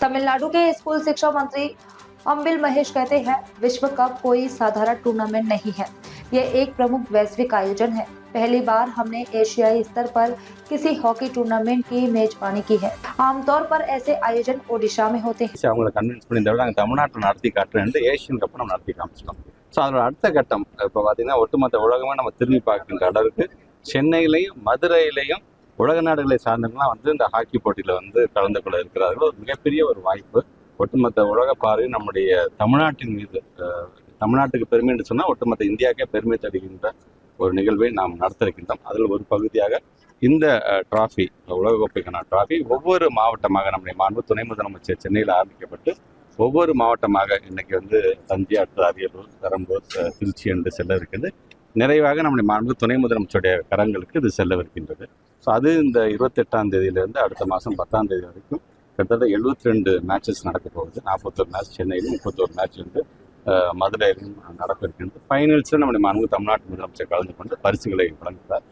तमिलनाडु के स्कूल शिक्षा मंत्री अम्बिल महेश कहते हैं, विश्व कप कोई साधारण टूर्नामेंट नहीं है, ये एक प्रमुख वैश्विक आयोजन है। पहली बार हमने एशियाई स्तर पर किसी हॉकी टूर्नामेंट की मेजबानी की है। आमतौर पर ऐसे आयोजन ओडिशा में होते हैं। அவங்களை கன்வின்ஸ் பண்ணி இந்த விட நாங்கள் தமிழ்நாட்டில் நடத்தி காட்டுறேன், ஏஷியன் கப்பை நம்ம நடத்தி காமிச்சிட்டோம். ஸோ அதோட அடுத்த கட்டம் இப்போ பார்த்தீங்கன்னா ஒட்டுமொத்த உலகமே நம்ம திரும்பி பார்க்கின்ற அளவுக்கு சென்னையிலையும் மதுரையிலையும் உலக நாடுகளை சார்ந்தவங்களாம் வந்து இந்த ஹாக்கி போட்டியில் வந்து கலந்து கொள்ள இருக்கிறார்கள். ஒரு மிகப்பெரிய ஒரு வாய்ப்பு. ஒட்டுமொத்த உலக பார்வை நம்முடைய தமிழ்நாட்டின் மீது, தமிழ்நாட்டுக்கு பெருமை என்று சொன்னால் ஒட்டுமொத்த இந்தியாவுக்கே பெருமை தருகின்ற ஒரு நிகழ்வை நாம் நடத்த இருக்கின்றோம். அதில் ஒரு பகுதியாக இந்த டிராஃபி, உலகக்கோப்பைக்கான டிராஃபி ஒவ்வொரு மாவட்டமாக நம்முடைய மாண்பு துணை முதலமைச்சர் சென்னையில் ஆரம்பிக்கப்பட்டு ஒவ்வொரு மாவட்டமாக இன்னைக்கு வந்து தஞ்சை, அடுத்த அரியலூர், பெரம்பூர், திருச்சி என்று செல்ல இருக்குது. நிறைவாக நம்முடைய மாண்பு துணை முதலமைச்சருடைய கரங்களுக்கு இது செல்லவிருக்கின்றது. ஸோ அது இந்த 28ஆம் தேதியிலிருந்து அடுத்த மாதம் 10ஆம் தேதி வரைக்கும் கிட்டத்தட்ட 72 மேட்சஸ் நடக்க போகுது. 41 மேட்ச் சென்னையிலும், 31 மேட்ச் வந்து மதுரையிலும் நடக்க இருக்கின்றது. ஃபைனல்ஸில் நம்முடைய மாண்பு தமிழ்நாட்டு முதலமைச்சர் கலந்து கொண்டு பரிசுகளை வழங்குகிறார்.